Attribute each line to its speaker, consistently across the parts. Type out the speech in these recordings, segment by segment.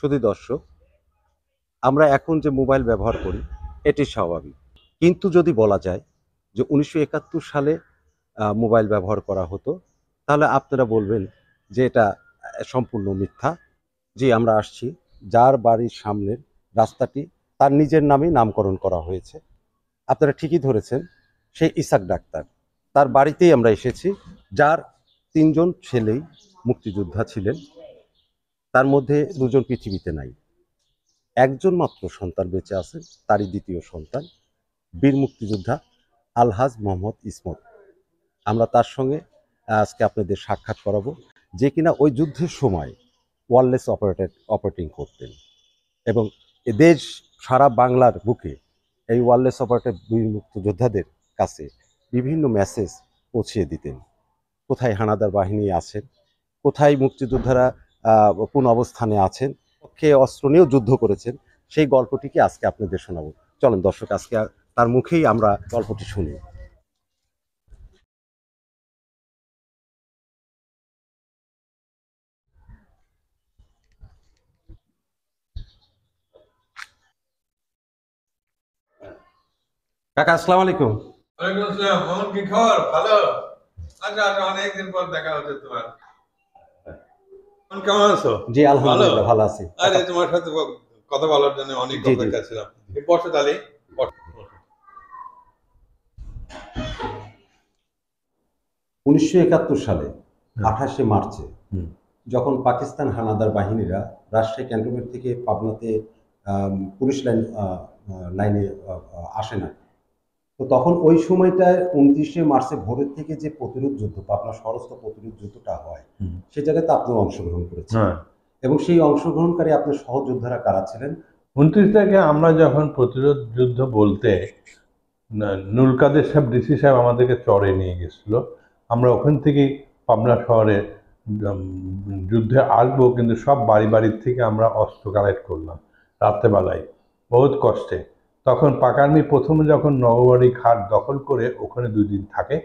Speaker 1: শুধু দর্শক, আমরা এখন যে মোবাইল ব্যবহার করি এটি স্বাভাবিক। কিন্তু যদি বলা যায় যে ১৯৭১ সালে মোবাইল ব্যবহার করা হতো, তাহলে আপনারা বলবেন যে এটা সম্পূর্ণ মিথ্যা। জি, আমরা আসছি। যার বাড়ির সামনের রাস্তাটি তার নিজের নামেই নামকরণ করা হয়েছে। আপনারা ঠিকই ধরেছেন, সেই ইসাক ডাক্তার। তার বাড়িতেই আমরা এসেছি। যার ৩ জন ছেলেই মুক্তিযোদ্ধা ছিলেন। তার মধ্যে ২ জন পৃথিবীতে নাই। একজন মাত্র সন্তান বেঁচে আছেন, তারই দ্বিতীয় সন্তান বীর মুক্তিযোদ্ধা আলহাজ মোহাম্মদ ইসমত। আমরা তার সঙ্গে আজকে আপনাদের সাক্ষাৎ করাবো, যে কিনা ওই যুদ্ধের সময় ওয়্যারলেস অপারেটিং করতেন এবং এ দেশ সারা বাংলার বুকে এই ওয়্যারলেস অপারেটর বীর মুক্তিযোদ্ধাদের কাছে বিভিন্ন মেসেজ পৌঁছিয়ে দিতেন। কোথায় হানাদার বাহিনী আছেন, কোথায় মুক্তিযোদ্ধারা কোন অবস্থানে আছেন, পক্ষে অস্ত্র নিয়েও যুদ্ধ করেছেন, সেই গল্পটিকে আজকে আপনাদের শোনাবো। চলেন দর্শক, আজকে তার মুখেই আমরা গল্পটি শুনি। কাকা, আসসালামু আলাইকুম।
Speaker 2: ওয়ালাইকুম আসসালাম। মোহন, কি খবর? ভালো? আচ্ছা আচ্ছা, অনেকদিন পর দেখা হচ্ছে তোমার। কেমন আছো?
Speaker 1: জি, আলহামদুলিল্লাহ ভালো আছি।
Speaker 2: আরে তোমার সাথে কথা বলার জন্য অনেক
Speaker 1: জি জি।
Speaker 2: অপেক্ষা ছিলাম। বসো তাহলে।
Speaker 1: ১৯৭১ সালে ২৮শে মার্চে যখন পাকিস্তান হানাদার বাহিনীরা রাজশাহী ক্যান্টনমেন্ট থেকে পাবনাতে পুলিশ লাইনে আসে না, তো তখন ওই সময়টায় ২৯শে মার্চে ভোরের থেকে যে প্রতিরোধ যুদ্ধ, পাবনা শহরস্থ প্রতিরোধ যুদ্ধটা হয়, সেই জায়গাতে আপনিও অংশগ্রহণ করেছেন এবং সেই অংশগ্রহণকারী আপনার সহযোদ্ধারা কারা ছিলেন?
Speaker 3: ২৯ তারিখে আমরা যখন প্রতিরোধ যুদ্ধ বলতে নুরুল কাদের সাহেব, ডিসি সাহেব আমাদেরকে চরে নিয়ে গেছিল। আমরা ওখান থেকেই পাবনা শহরে যুদ্ধে আসবো, কিন্তু সব বাড়ি বাড়ির থেকে আমরা অস্ত্র কালেক্ট করলাম রাত্রেবেলায়, বহুত কষ্টে। তখন পাকার্মি প্রথমে যখন নববাড়ি ঘাট দখল করে ওখানে ২ দিন থাকে,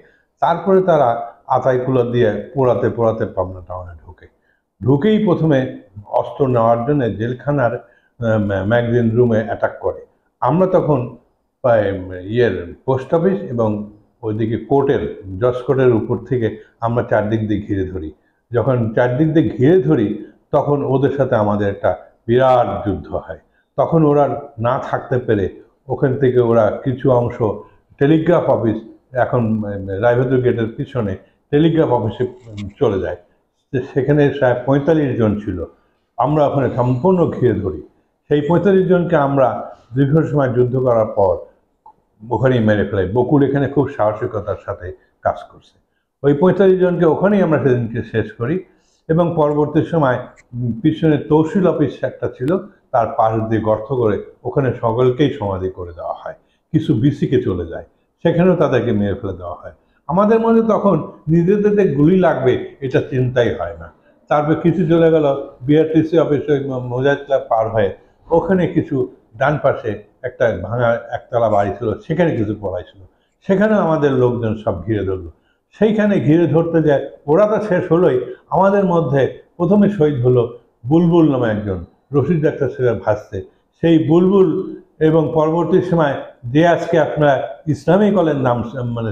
Speaker 3: তারপরে তারা আতাইকুলা দিয়ে পোড়াতে পোড়াতে পাবনা টাউনে ঢুকেই প্রথমে অস্ত্র নেওয়ার জন্য জেলখানার ম্যাগাজিন রুমে অ্যাটাক করে। আমরা তখন পোস্ট অফিস এবং ওইদিকে কোর্টের, জজ কোর্টের উপর থেকে আমরা চারদিক দিয়ে ঘিরে ধরি। যখন চারদিক দিয়ে ঘিরে ধরি তখন ওদের সাথে আমাদের একটা বিরাট যুদ্ধ হয়। তখন ওরা না থাকতে পেরে ওখান থেকে ওরা কিছু অংশ টেলিগ্রাফ অফিস, এখন রায়ভদ্র গেটের পিছনে টেলিগ্রাফ অফিসে চলে যায়। সেখানে প্রায় ৪৫ জন ছিল। আমরা ওখানে সম্পূর্ণ ঘিরে ধরি। সেই ৪৫ জনকে আমরা দীর্ঘ সময় যুদ্ধ করার পর ওখানেই মেরে ফেলাই। বকুল এখানে খুব সাহসিকতার সাথে কাজ করছে। ওই ৪৫ জনকে ওখানেই আমরা সেদিনকে শেষ করি এবং পরবর্তী সময় পিছনে তহসিল অফিস একটা ছিল, তার পাশ দিয়ে গর্ত করে ওখানে সকলকেই সমাধি করে দেওয়া হয়। কিছু বিসিকে চলে যায়, সেখানেও তাদেরকে মেরে ফেলে দেওয়া হয়। আমাদের মধ্যে তখন নিজেদের গুলি লাগবে এটা চিন্তাই হয় না। তারপর কিছু চলে গেল বিআরটিসি অফিসে, মোজাজ ক্লাব পার হয়ে ওখানে কিছু ডান পাশে একটা ভাঙা একতলা বাড়ি ছিল, সেখানে কিছু পড়াই ছিল, সেখানেও আমাদের লোকজন সব ঘিরে ধরলো। সেইখানে ঘিরে ধরতে যায়, ওরা তো শেষ হলোই। আমাদের মধ্যে প্রথমে শহীদ হলো বুলবুল নামে একজন, রশিদ ডাক্তার সাহেবের ভাসতে। সেই বুলবুল এবং পরবর্তী সময় যে আজকে আপনার ইসলামী কলেজ নাম, মানে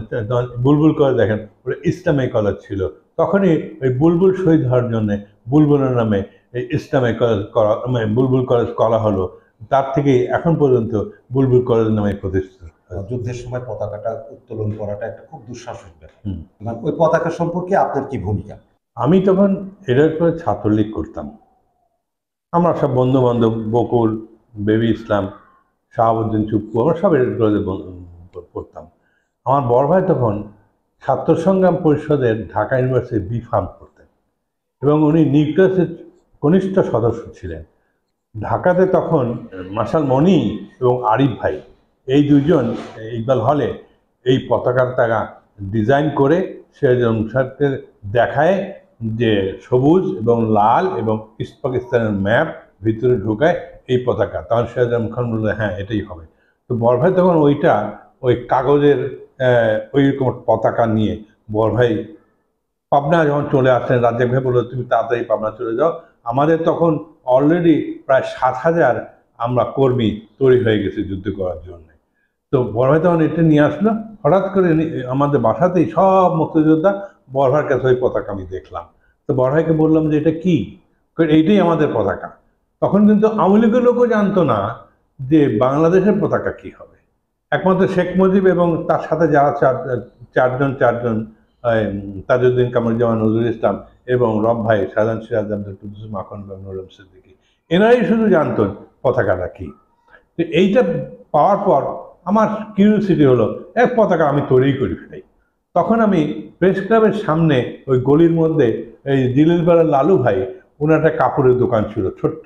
Speaker 3: বুলবুল কলেজ দেখেন, ওটা ইসলামী কলেজ ছিল। তখনই ওই বুলবুল শহীদ হওয়ার জন্যে বুলবুলের নামে এই ইসলামী কলেজ করা, মানে বুলবুল কলেজ করা হলো। তার থেকেই এখন পর্যন্ত বুলবুল কলেজ নামে প্রতিষ্ঠিত।
Speaker 1: যুদ্ধের সময় পতাকাটা উত্তোলন করাটা একটা খুব দুঃসাহসিক ব্যাপার। ওই পতাকা সম্পর্কে আপনার কি ভূমিকা?
Speaker 3: আমি তখন এটার করে ছাত্রলীগ করতাম। আমরা সব বন্ধু বান্ধব, বকুল, বেবি ইসলাম, শাহাবুদ্দিন চুপ্পু, আমরা সব এটার করে পড়তাম। আমার বড় ভাই তখন ছাত্র সংগ্রাম পরিষদের ঢাকা ইউনিভার্সিটি বি ফার্ম করতেন এবং উনি নিউক্লিয়াসের কনিষ্ঠ সদস্য ছিলেন। ঢাকাতে তখন মাসাল মনি এবং আরিফ ভাই, এই দুজন ইকবাল হলে এই পতাকাটা ডিজাইন করে সেটাকে দেখায় যে সবুজ এবং লাল এবং ইস্ট পাকিস্তানের ম্যাপ ভিতরে ঢোকায় এই পতাকা। তখন সিরাজুল খান বলল হ্যাঁ এটাই হবে। তো বড় ভাই তখন ওইটা ওই কাগজের ওই রকম পতাকা নিয়ে বড় ভাই পাবনা যখন চলে আসলেন, রাজ্জাক ভাই বললো তুমি তাড়াতাড়ি পাবনা চলে যাও। আমাদের তখন অলরেডি প্রায় 7,000 আমরা কর্মী তৈরি হয়ে গেছি যুদ্ধ করার জন্য। তো বড় ভাই তখন এটা নিয়ে আসলো, হঠাৎ করে আমাদের বাসাতেই সব মুক্তিযোদ্ধা বড় ভাইয়ের কাছে ওই পতাকা আমি দেখলাম। তো বড় ভাইকে বললাম যে এটা কি, এইটাই আমাদের পতাকা। তখন কিন্তু আওয়ামী লীগের লোকও জানতো না যে বাংলাদেশের পতাকা কি হবে। একমাত্র শেখ মুজিব এবং তার সাথে যারা চারজন তাজউদ্দিন কামরুজ্জামান নজরুল ইসলাম এবং রব ভাই শাহজাহান সিরাজ আব্দুল কুদ্দুস মাখন এবং নুরুল সিদ্দিকী, এনারাই শুধু জানতেন পতাকাটা কি। তো এইটা পাওয়ার পর আমার কিউরিওসিটি হলো এক পতাকা আমি তৈরি করে ফেলাই। তখন আমি প্রেস ক্লাবের সামনে ওই গলির মধ্যে এই জিলিলপাড়ার লালু ভাই, ওনার একটা কাপড়ের দোকান ছিল, ছোট্ট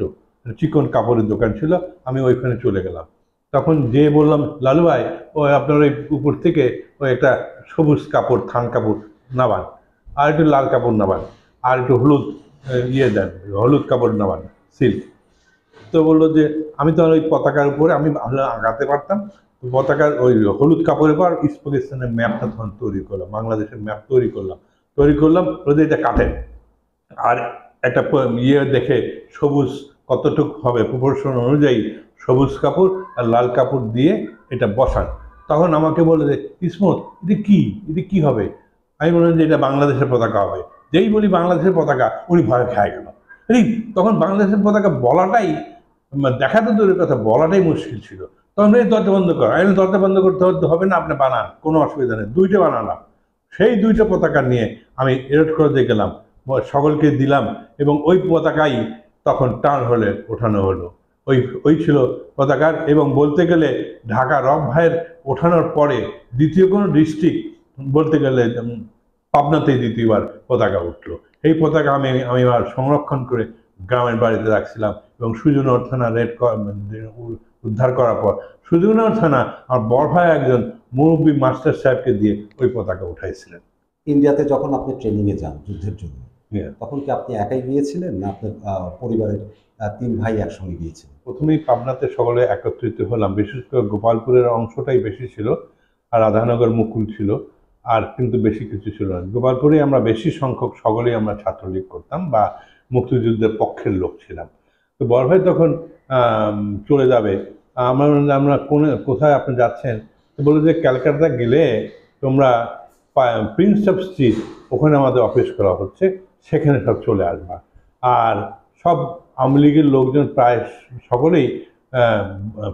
Speaker 3: চিকন কাপড়ের দোকান ছিল, আমি ওইখানে চলে গেলাম। তখন যে বললাম, লালু ভাই ওই আপনার ওই উপর থেকে ওই একটা সবুজ কাপড় থান কাপড় নাবান, আর একটু লাল কাপড় নাবান, আর একটু হলুদ দেন, হলুদ কাপড় নাবান সিল্ক। তো বললো যে আমি তো ওই পতাকার উপরে আমি আঁকাতে পারতাম, পতাকার ওই হলুদ কাপড়ের পর ইস্ট পাকিস্তানের ম্যাপটা তখন তৈরি করলাম, বাংলাদেশের ম্যাপ তৈরি করলাম ওদের এটা কাটেন, আর একটা দেখে সবুজ কতটুকু হবে প্রপোর্শন অনুযায়ী সবুজ কাপড় আর লাল কাপড় দিয়ে এটা বসান। তখন আমাকে বলে যে ইসমত এটা কি হবে? আমি বললাম যে এটা বাংলাদেশের পতাকা হবে। যেই বলি বাংলাদেশের পতাকা, উনি ভয় খেয়ে গেল। তখন বাংলাদেশের পতাকা বলাটাই, দেখা তো দূরের কথা, বলাটাই মুশকিল ছিল। তখন এই দরজা বন্ধ কর, আমি দরজা বন্ধ করতে হবে না, আপনি বানান, কোনো অসুবিধা নেই। দুইটা বানালাম, সেই দুইটা পতাকা নিয়ে আমি এরট করে দিয়ে গেলাম, সকলকে দিলাম, এবং ওই পতাকাই তখন টান হলে ওঠানো হলো। ওই ছিল পতাকার। এবং বলতে গেলে ঢাকা রব ভাইয়ের ওঠানোর পরে দ্বিতীয় কোনো ডিস্ট্রিক্ট বলতে গেলে পাবনাতেই দ্বিতীয়বার পতাকা উঠলো। এই পতাকা আমি আমার সংরক্ষণ করে গ্রামের বাড়িতে রাখছিলাম, এবং সুজনগর থানা উদ্ধার করার পর সুজনগর থানা আমার বড় ভাই একজন মুরব্বী মাস্টার সাহেবকে দিয়ে ওই পতাকা উঠাইছিলেন।
Speaker 1: ইন্ডিয়াতে যখন আপনি ট্রেনিংয়ে যান যুদ্ধের জন্য, তখন কি আপনি একাই গিয়েছিলেন না আপনার পরিবারের 3 ভাই একসঙ্গে গিয়েছিলেন?
Speaker 3: প্রথমেই পাবনাতে সকলে একত্রিত হলাম, বিশেষ করে গোপালপুরের অংশটাই বেশি ছিল, আর রাধানগর মুকুল ছিল, আর কিন্তু বেশি কিছু ছিল না। গোপালপুরে আমরা বেশি সংখ্যক সকলেই আমরা ছাত্রলীগ করতাম বা মুক্তিযুদ্ধের পক্ষের লোক ছিলাম। তো বড় ভাই তখন চলে যাবে, আমরা কোথায় আপনি যাচ্ছেন? তো বলে যে ক্যালকাটা গেলে তোমরা প্রিন্স অফ স্ট্রিট, ওখানে আমাদের অফিস করা হচ্ছে, সেখানে সব চলে আসবা। আর সব আওয়ামী লীগের লোকজন প্রায় সকলেই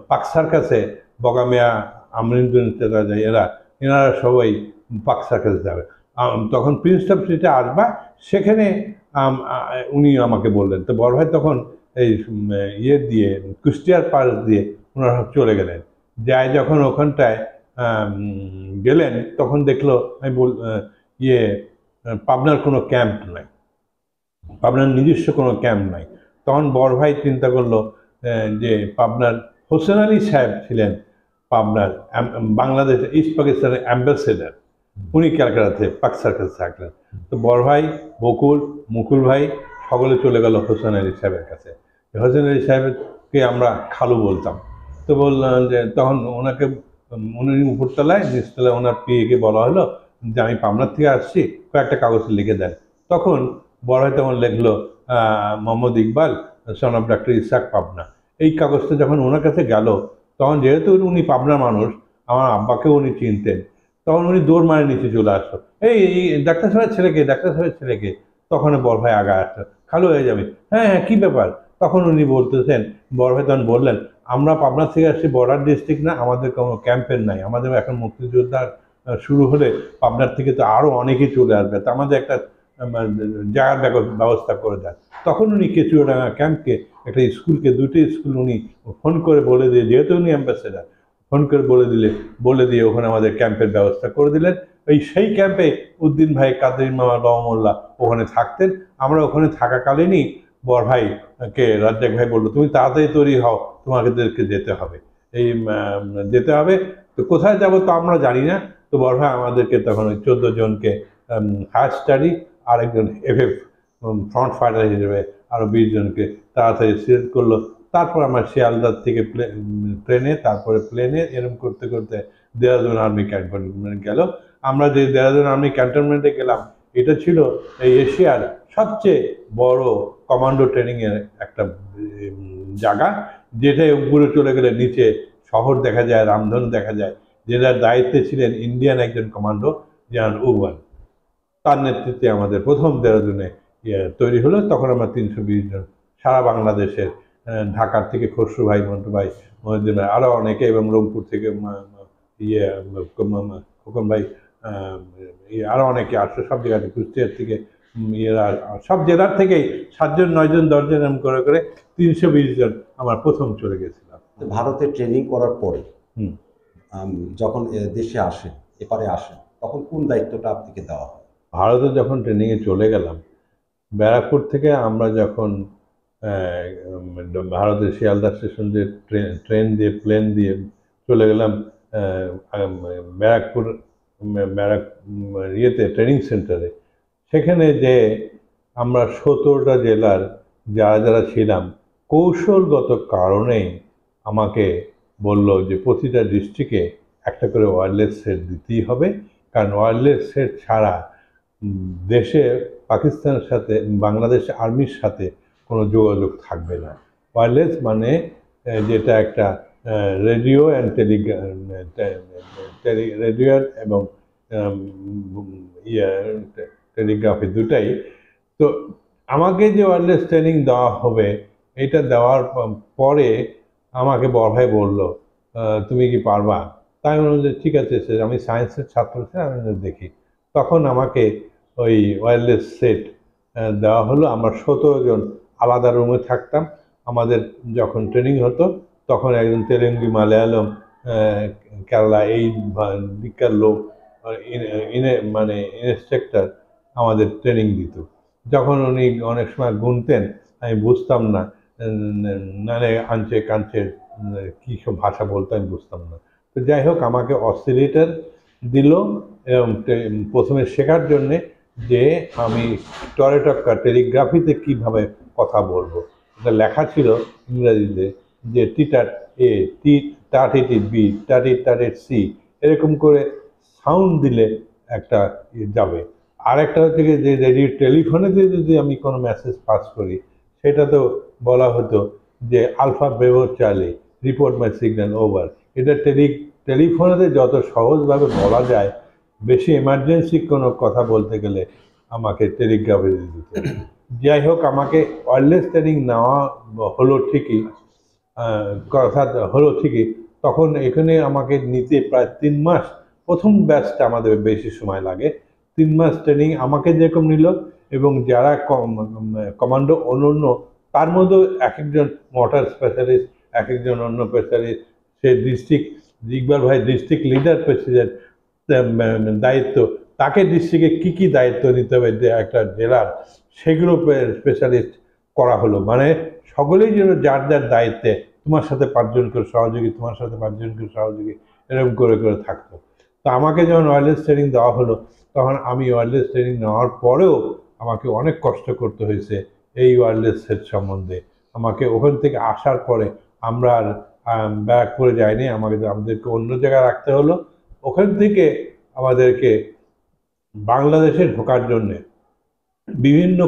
Speaker 3: পাকসার কাছে, বগামিয়া আমরিন্দুন এনারা সবাই পাকসার কাছে যাবে। তখন প্রিন্স অফ স্ট্রিটে আসবা, সেখানে উনি আমাকে বললেন। তো বড় ভাই তখন এই দিয়ে কুষ্টিয়ার পাশ দিয়ে ওনারা চলে গেলেন। যায় যখন ওখানটায় গেলেন, তখন দেখলো আমি পাবনার কোনো ক্যাম্প নাই, পাবনার নিজস্ব কোনো ক্যাম্প নাই। তখন বড় ভাই চিন্তা করলো যে পাবনার হোসেন আলী সাহেব ছিলেন পাবনার বাংলাদেশ ইস্ট পাকিস্তানের অ্যাম্বাসেডার, উনি ক্যালকাটাতে পাকসার কাছে থাকলেন। তো বড় ভাই, মুকুল ভাই সকলে চলে গেল হোসেন আলী সাহেবের কাছে। হোসেন আলী সাহেবকে আমরা খালু বলতাম। তো বললাম যে তখন ওনাকে, উনি উপরতলায়, নিচতলায় ওনার পিএকে বলা হলো যে আমি পাবনার থেকে আসছি, কয়েকটা কাগজ লিখে দেন। তখন বড় ভাই তখন লিখলো Mohammad Iqbal, son of doctor Ishaq, Pabna. এই কাগজটা যখন ওনার কাছে গেল, তখন যেহেতু উনি পাবনার মানুষ, আমার আব্বাকেও উনি চিনতেন, তখন উনি দৌড় মারে নিচে চলে আসলো, এই ডাক্তার সাহেবের ছেলেকে। তখন বড় ভাই আগা আসলো, খালু হয়ে যাবে। হ্যাঁ, কী ব্যাপার? তখন উনি বলতেছেন, বড় ভাই তখন বললেন, আমরা পাবনা থেকে আসছি, বর্ডার ডিস্ট্রিক্ট না, আমাদের কোনো ক্যাম্পের নাই, আমাদের এখন মুক্তিযোদ্ধা শুরু হলে পাবনার থেকে তো আরও অনেকেই চলে আসবে, তা আমাদের একটা জায়গার ব্যবস্থা করে দেয়। তখন উনি কেচুয়াডাঙ্গা ক্যাম্পকে, একটা স্কুলকে, 2টি স্কুল উনি ফোন করে বলে দিয়ে, যেহেতু উনি অ্যাম্বাসেডার, ফোন করে বলে দিয়ে ওখানে আমাদের ক্যাম্পের ব্যবস্থা করে দিলেন। সেই ক্যাম্পে উদ্দিন ভাই, কাদের মামা, রহমুল্লাহ ওখানে থাকতেন। আমরা ওখানে থাকাকালীনই বড় ভাইকে রাজ্জাক ভাই বললো, তুমি তাড়াতাড়ি তৈরি হও, তোমাদেরকে যেতে হবে। তো কোথায় যাবো তো আমরা জানি না। তো বড় ভাই আমাদেরকে তখন ওই 14 জনকে হায়ার স্টাডি, আরেকজন FF ফ্রন্ট ফাইটার হিসেবে আরও 20 জনকে তাড়াতাড়ি সিলেক্ট করলো। তারপর আমার শিয়ালদার থেকে ট্রেনে, তারপরে প্লেনে, এরকম করতে করতে দেহরাদুন আর্মি ক্যান্টনমেন্ট গেল। আমরা যে দেহরাদুন আর্মি ক্যান্টনমেন্টে গেলাম, এটা ছিল এই এশিয়ার সবচেয়ে বড় কমান্ডো ট্রেনিংয়ের একটা জায়গা, যেটা উপরে চলে গেলে নিচে শহর দেখা যায়, রামধনু দেখা যায়, যেটার দায়িত্বে ছিলেন ইন্ডিয়ান একজন কমান্ডো জেনারেল উবান। তার নেতৃত্বে আমাদের প্রথম দেহরাদূনে তৈরি হলো। তখন আমরা 320 জন, সারা বাংলাদেশের, ঢাকার থেকে খসরু ভাই, মন্টু ভাই, মহিউদ্দিন ভাই, আরও অনেকে, এবং রংপুর থেকে খোকন ভাই, আরও অনেকে আসছে সব জায়গা থেকে, কুষ্টিয়ার থেকে, ইয়েরা, সব জেলার থেকেই 7 জন 9 জন 10 জন এরকম করে করে 320 জন আমার প্রথম চলে গেছিলাম।
Speaker 1: ভারতে ট্রেনিং করার পরে
Speaker 3: হুম।
Speaker 1: যখন দেশে আসেন, এপারে আসেন, তখন কোন দায়িত্বটা আপনাকে দেওয়া হয়?
Speaker 3: ভারতে যখন ট্রেনিংয়ে চলে গেলাম, ব্যারাকপুর থেকে আমরা যখন ভারতের শিয়ালদা স্টেশন দিয়ে ট্রেন দিয়ে, প্লেন দিয়ে চলে গেলাম ব্যারাকপুর ইয়েতে, ট্রেনিং সেন্টারে। সেখানে যে আমরা 17টা জেলার যারা যারা ছিলাম, কৌশলগত কারণে আমাকে বলল যে প্রতিটা ডিস্ট্রিক্টে একটা করে ওয়্যারলেস সেট দিতেই হবে, কারণ ওয়্যারলেস সেট ছাড়া দেশে পাকিস্তানের সাথে, বাংলাদেশ আর্মির সাথে কোনো যোগাযোগ থাকবে না। ওয়্যারলেস মানে যেটা একটা রেডিও অ্যান্ড রেডিও এবং টেলিগ্রাফি দুটাই। তো আমাকে যে ওয়্যারলেস ট্রেনিং দেওয়া হবে, এটা দেওয়ার পরে আমাকে বড় ভাই বলল, তুমি কি পারবা? তাই বললাম যে ঠিক আছে স্যার, আমি সায়েন্সের ছাত্র স্যার, আমি দেখি। তখন আমাকে ওই ওয়্যারলেস সেট দেওয়া হলো। আমরা 17 জন আলাদা রুমে থাকতাম। আমাদের যখন ট্রেনিং হতো তখন একজন তেলেঙ্গি, মালায়ালম, কেরালা এই দিককার লোক, মানে ইনস্ট্রাক্টর আমাদের ট্রেনিং দিত। যখন উনি অনেক সময় গুনতেন, আমি বুঝতাম না, নানে আনচে কাঞ্চে কী সব ভাষা বলতো আমি বুঝতাম না। তো যাই হোক, আমাকে অসিলেটর দিল, এবং প্রথমে শেখার জন্যে যে আমি টরেটক্কা টেলিগ্রাফিতে কীভাবে কথা বলবো। এটা লেখা ছিল ইংরাজিতে যে টিটার এ, টি টাটেট বি, টাটেট সি, এরকম করে সাউন্ড দিলে একটা যাবে। আর একটা হচ্ছে কি, যে রেডিও টেলিফোনেতে যদি আমি কোনো মেসেজ পাস করি, সেটা তো বলা হতো যে আলফা ব্রেভো চার্লি, রিপোর্ট মাই সিগন্যাল ওভার। এটা টেলিফোনেতে যত সহজভাবে বলা যায়, বেশি এমার্জেন্সি কোনো কথা বলতে গেলে আমাকে টেলিগ্রাফে দিতে। যাই হোক, আমাকে ওয়্যারলেস ট্রেনিং নেওয়া হলো ঠিকই, কথা হলো ঠিকই। তখন এখানে আমাকে নিতে প্রায় 3 মাস, প্রথম ব্যাচটা আমাদের বেশি সময় লাগে। 3 মাস ট্রেনিং আমাকে যেরকম নিল, এবং যারা কমান্ডো অন্য, তার মধ্যেও এক একজন মোটর স্পেশালিস্ট, এক একজন অন্য স্পেশালিস্ট। সে ডিস্ট্রিক্ট, ইকবাল ভাই ডিস্ট্রিক্ট লিডার প্রেসিডেন্ট দায়িত্ব, তাকে ডিস্ট্রিক্টে কী কী দায়িত্ব নিতে হবে একটা জেলার, সেগুলো স্পেশালিস্ট করা হলো। মানে সকলেই যেন যার যার দায়িত্বে, তোমার সাথে 5 জন করে সহযোগী, তোমার সাথে 5 জন করে সহযোগী, এরকম করে করে থাকতো। তো আমাকে যখন ওয়্যারলেস ট্রেনিং দেওয়া হলো, তখন আমি ওয়্যারলেস ট্রেনিং নেওয়ার পরেও আমাকে অনেক কষ্ট করতে হয়েছে এই ওয়্যারলেস সেট সম্বন্ধে। আমাকে ওখান থেকে আসার পরে আমরা আর ব্যারাকপুরে যাইনি, আমাদেরকে অন্য জায়গায় রাখতে হলো। ওখান থেকে আমাদেরকে বাংলাদেশে ঢোকার জন্যে বিভিন্ন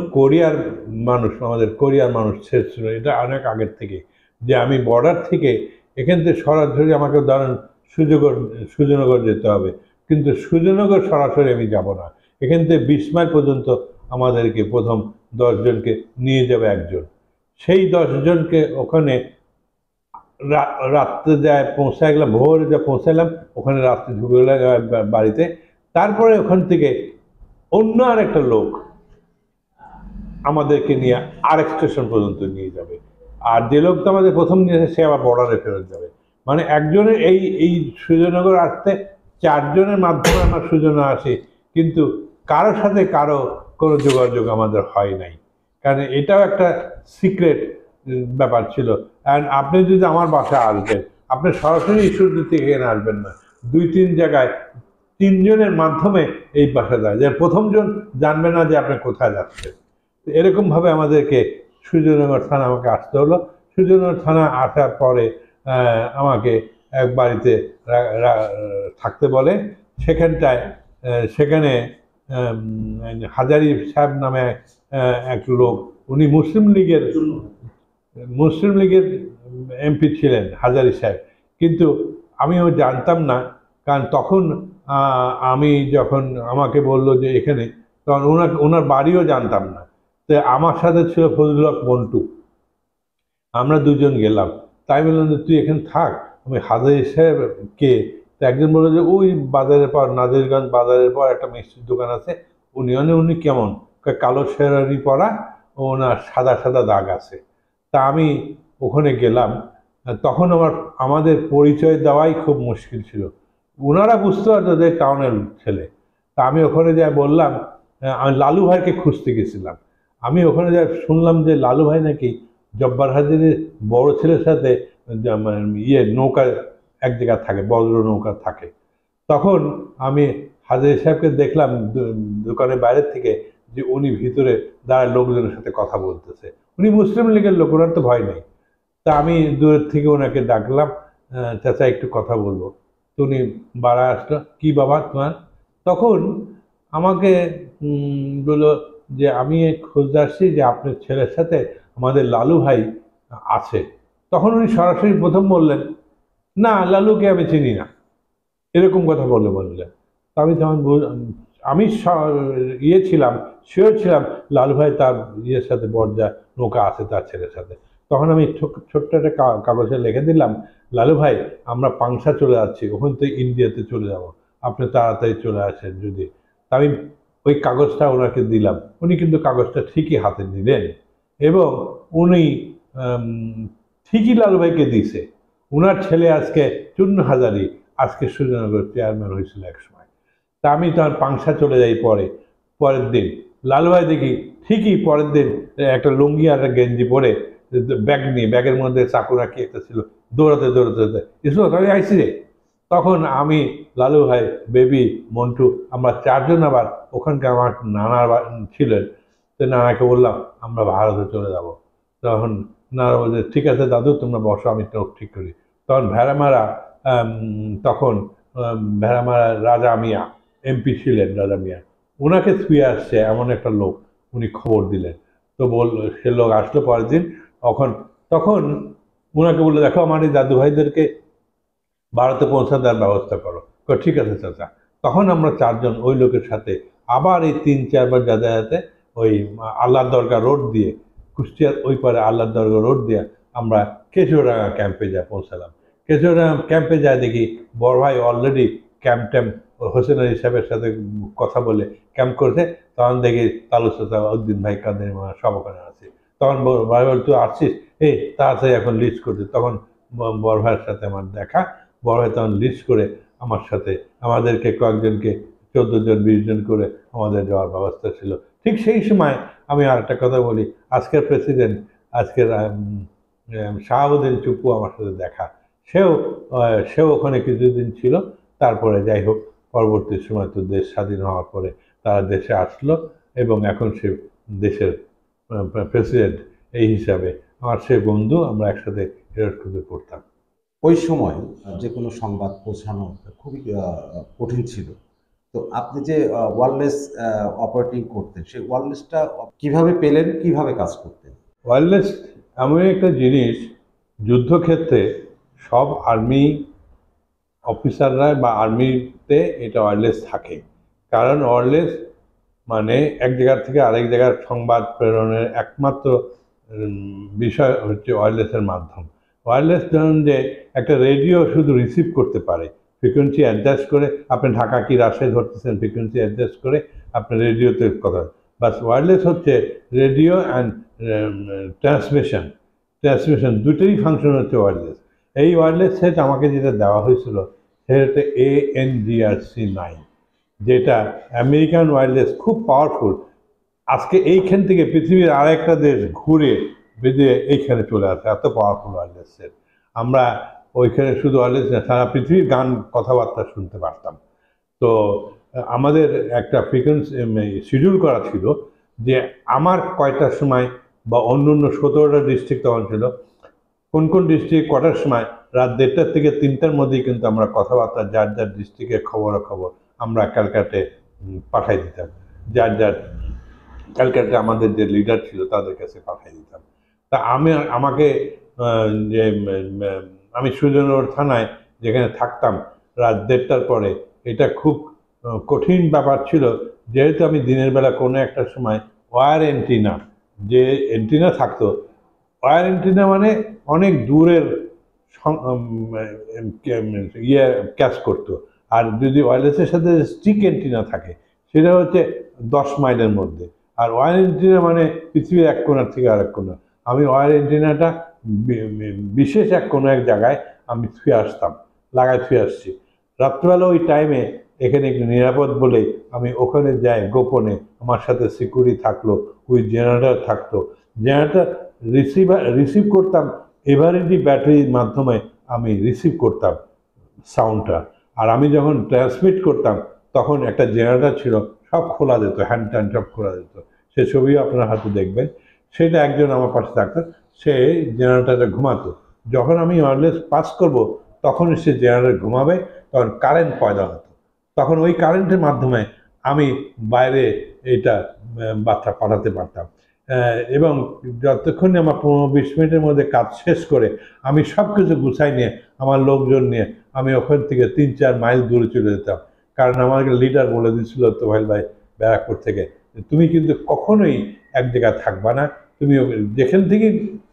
Speaker 3: আমাদের কোরিয়ার মানুষ ছেড়েছিল। এটা অনেক আগের থেকে, যে আমি বর্ডার থেকে এখান থেকে সরাসরি আমাকে ধরেন সুজনগর যেতে হবে, কিন্তু সুজনগর সরাসরি আমি যাব না। এখান থেকে 20 মাইল পর্যন্ত আমাদেরকে প্রথম 10 জনকে নিয়ে যাবে একজন। সেই 10 জনকে ওখানে রাত্রে যায় পৌঁছায় গেলাম, ভোরে যা পৌঁছালাম, ওখানে রাত্রে ঢুকে গেলাম বাড়িতে। তারপরে ওখান থেকে অন্য আরেকটা লোক আমাদেরকে নিয়ে আরেক স্টেশন পর্যন্ত নিয়ে যাবে, আর যে লোকটা আমাদের প্রথম নিয়ে সে আবার বর্ডারে ফেরত যাবে। মানে একজনের এই সুজনগর আসতে 4 জনের মাধ্যমে আমরা সুজনে আসি, কিন্তু কারোর সাথে কারো কোনো যোগাযোগ আমাদের হয় নাই, কারণ এটাও একটা সিক্রেট ব্যাপার ছিল। অ্যান্ড আপনি যদি আমার বাসায় আসবেন, আপনি সরাসরি ঈশ্বরদী থেকে এখানে আসবেন না, 2-3 জায়গায় 3 জনের মাধ্যমে এই বাসা যায়, যে প্রথম জন জানবে না যে আপনি কোথায় যাচ্ছেন। এরকমভাবে আমাদেরকে সুজনগর থানা আমাকে আসতে হলো। সুজনগর থানা আসার পরে আমাকে এক বাড়িতে থাকতে বলে। সেখানে হাজারি সাহেব নামে এক লোক, উনি মুসলিম লীগের এমপি ছিলেন হাজারি সাহেব, কিন্তু আমিও জানতাম না, কারণ তখন আমি যখন আমাকে বললো যে এখানে, তখন ওনার বাড়িও জানতাম না। তো আমার সাথে ছিল ফজলুল হক মন্টু, আমরা দুজন গেলাম। তাই বললাম যে তুই এখানে থাক, আমি হাজারি সাহেব কে? তো একজন বললো যে ওই বাজারের পর, নাজিরগঞ্জ বাজারের পর একটা মিষ্টির দোকান আছে, উনি কেমন? কালো শেরানি পরা, ওনার সাদা সাদা দাগ আছে। তা আমি ওখানে গেলাম। তখন আমাদের পরিচয় দেওয়াই খুব মুশকিল ছিল, ওনারা বুঝতে পারতো যে টাউনের ছেলে। তা আমি ওখানে যাই বললাম, আমি লালু ভাইকে খুঁজতে গেছিলাম। আমি ওখানে যাই শুনলাম যে লালু ভাই নাকি জব্বার হাজারির বড় ছেলের সাথে মানে নৌকা এক জায়গায় থাকে, বজ্র নৌকা থাকে। তখন আমি হাজারি সাহেবকে দেখলাম দোকানের বাইরের থেকে, যে উনি ভিতরে দাঁড়ায় লোকজনের সাথে কথা বলতেছে। উনি মুসলিম লীগের লোক, ওনার তো ভয় নেই। তা আমি দূরের থেকে ওনাকে ডাকলাম, চাচা একটু কথা বলবো। তো উনি বাড়া আসলো, কি বাবা তোমার? তখন আমাকে বললো যে আমি খোঁজ আসছি যে আপনার ছেলের সাথে আমাদের লালু ভাই আছে। তখন উনি সরাসরি প্রথম বললেন, না লালুকে আমি চিনি না, এরকম কথা বললেন। তো আমি তখন আমি ছিলাম, শিওর ছিলাম লালু ভাই তার ইয়ের সাথে বর্জা নৌকা আছে তার ছেলের সাথে। তখন আমি ছোট্ট একটা কাগজে লিখে দিলাম, লালু ভাই আমরা পাংশা চলে যাচ্ছি, ওখান থেকে ইন্ডিয়াতে চলে যাব, আপনি তাড়াতাড়ি চলে আসেন যদি। আমি ওই কাগজটা ওনাকে দিলাম, উনি কিন্তু কাগজটা ঠিকই হাতে নিলেন, এবং উনি ঠিকই লালু ভাইকে দিছে। ওনার ছেলে আজকে চূন্য হাজারি, আজকে সুরেন্দ্রনগর চেয়ারম্যান হয়েছিল এক সময়। তা আমি তখন পাংশা চলে যাই। পরের দিন লালু ভাই দেখি ঠিকই পরের দিন একটা লুঙ্গি আর একটা গেঞ্জি পরে, ব্যাগ নিয়ে, ব্যাগের মধ্যে চাকুরা কি একটা ছিল, দৌড়াতে আমি আইসি রে। তখন আমি, লালু ভাই, বেবি, মন্টু, আমরা চারজন আবার ওখানকার আমার নানা ছিলেন। তো নানাকে বললাম আমরা ভারতে চলে যাব। তখন নানা বলছে ঠিক আছে দাদু তোমরা বসো, আমি তো ঠিক করি। তখন ভেড়ামারা রাজা মিয়া এমপি ছিলেন, রাজা মিয়া, ওনাকে ছুঁয়ে আসছে এমন একটা লোক, উনি খবর দিলেন। তো সে লোক আসলো পরের দিন। তখন ওনাকে বললো দেখো আমার এই দাদু ভাইদেরকে ভারতে পৌঁছা দেওয়ার ব্যবস্থা করো। ঠিক আছে চাচা। তখন আমরা চারজন ওই লোকের সাথে আবার এই 3-4 বার যাতায়াতে ওই আল্লাহর দরগা রোড দিয়ে, কুষ্টিয়ার ওই পারে আল্লাহর দরগা রোড দিয়ে আমরা কেশোরাঙ্গা ক্যাম্পে পৌঁছালাম। কেশোরাঙ্গা ক্যাম্পে যায় দেখি বড় ভাই অলরেডি ক্যাম্প হোসেন আলী সাহেবের সাথে কথা বলে ক্যাম্প করছে। তখন দেখি তালু চাচা, উদ্দিন ভাই, কাদের সব ওখানে আছে। তখন ভাই বল তুই আসছিস, এই তাড়াতাড়ি এখন লিস্ট করছে। তখন বড় ভাইয়ের সাথে আমার দেখা, বড় ভাই তখন লিস্ট করে আমার সাথে আমাদেরকে কয়েকজনকে 14 জন 20 জন করে আমাদের যাওয়ার ব্যবস্থা ছিল। ঠিক সেই সময় আমি আর একটা কথা বলি, আজকের প্রেসিডেন্ট, আজকের শাহাবুদ্দিন চুপ্পু আমার সাথে দেখা, সেও ওখানে কিছুদিন ছিল। তারপরে যাই হোক পরবর্তী সময় তো দেশ স্বাধীন হওয়ার পরে তারা দেশে আসলো, এবং এখন সে দেশের প্রেসিডেন্ট। এই হিসাবে আমার সে বন্ধু, আমরা একসাথে এরকম পড়তাম।
Speaker 1: ওই সময় যে কোনো সংবাদ পৌঁছানো খুবই কঠিন ছিল। তো আপনি যে ওয়্যারলেস অপারেটিং করতেন, সেই ওয়্যারলেসটা কিভাবে পেলেন, কিভাবে কাজ করতেন?
Speaker 3: ওয়্যারলেস এমন একটা জিনিস, যুদ্ধক্ষেত্রে সব আর্মি অফিসাররা বা আর্মিতে এটা ওয়্যারলেস থাকে। কারণ ওয়্যারলেস মানে এক জায়গার থেকে আরেক জায়গার সংবাদ প্রেরণের একমাত্র বিষয় হচ্ছে ওয়্যারলেসের মাধ্যম। ওয়্যারলেস ধরুন যে একটা রেডিও শুধু রিসিভ করতে পারে, ফ্রিকোয়েন্সি অ্যাডজাস্ট করে, আপনি ঢাকা কি রাজশাহী ধরতেছেন, ফ্রিকোয়েন্সি অ্যাডজাস্ট করে আপনি রেডিওতে কথা। বাস ওয়্যারলেস হচ্ছে রেডিও অ্যান্ড ট্রান্সমিশন দুটোরই ফাংশন হচ্ছে ওয়্যারলেস। এই ওয়্যারলেস সেট আমাকে যেটা দেওয়া হয়েছিল সেটা হচ্ছে ANGRC-9, যেটা আমেরিকান ওয়্যারলেস, খুব পাওয়ারফুল। আজকে এইখান থেকে পৃথিবীর আরেকটা দেশ ঘুরে বেঁধে এইখানে চলে আসে, এত পাওয়ারফুল ওয়্যারলেস সেট। আমরা ওইখানে শুধু ওয়্যারলেস না, সারা পৃথিবীর গান কথাবার্তা শুনতে পারতাম। তো আমাদের একটা ফ্রিকোয়েন্সি শিডিউল করা ছিল যে আমার কয়টার সময়, বা অন্য 17টা ডিস্ট্রিক্ট তখন ছিল, কোন ডিস্ট্রিক্ট কটার সময়, রাত 1:30 থেকে 3টার মধ্যেই কিন্তু আমরা কথাবার্তা যার ডিস্ট্রিক্টের খবর আমরা ক্যালকাটে পাঠাই দিতাম, যার যার ক্যালকাটা আমাদের যে লিডার ছিল তাদের কাছে পাঠাই দিতাম। তা আমাকে যে আমি সুজনগর থানায় যেখানে থাকতাম রাত 1:30টার পরে, এটা খুব কঠিন ব্যাপার ছিল, যেহেতু আমি দিনের বেলা কোনো একটা সময় ওয়্যার এন্টিনা, যে এন্টিনা থাকতো, ওয়্যার এন্টিনা মানে অনেক দূরের ইয়ে ক্যাচ করতো, আর যদি ওয়্যারলেসের সাথে স্টিক এন্টিনা থাকে সেটা হচ্ছে 10 মাইলের মধ্যে, আর ওয়্যার এন্টিনা মানে পৃথিবীর এক কোণা থেকে আরেক কোণা। আমি ওয়্যার এন্টিনাটা বিশেষ কোনো এক জায়গায় আমি থুয়ে আসতাম, লাগাই থুয়ে আসছি। রাত্রিবেলা ওই টাইমে এখানে একটু নিরাপদ বলে আমি ওখানে যাই গোপনে, আমার সাথে সিকিউরিটি থাকলো, ওই জেনারেটর থাকতো, জেনারেটর রিসিভ করতাম, এভারেডি ব্যাটারির মাধ্যমে আমি রিসিভ করতাম সাউন্ডটা। আর আমি যখন ট্রান্সমিট করতাম তখন একটা জেনারেটর ছিল, সব খোলা যেত, হ্যান্ড ট্যান্ড সব খোলা যেত, সে ছবিও আপনার হাতে দেখবেন। সেটা একজন আমার পাশে থাকতো, সে জেনারেটরে ঘুমাতো। যখন আমি ওয়্যারলেস পাস করব তখনই সে জেনারেটর ঘুমাবে, তখন কারেন্ট পয়দা হতো, তখন ওই কারেন্টের মাধ্যমে আমি বাইরে এটা বার্তা পাঠাতে পারতাম। এবং যতক্ষণে আমার 15-20 মিনিটের মধ্যে কাজ শেষ করে আমি সব কিছু গুছাই নিয়ে আমার লোকজন নিয়ে আমি ওখান থেকে 3-4 মাইল দূরে চলে যেতাম। কারণ আমাকে লিডার বলে দিয়েছিল তোহেল ভাই ব্যারাকপুর থেকে, তুমি কিন্তু কখনোই এক জায়গায় থাকবা না, তুমি যেখান থেকে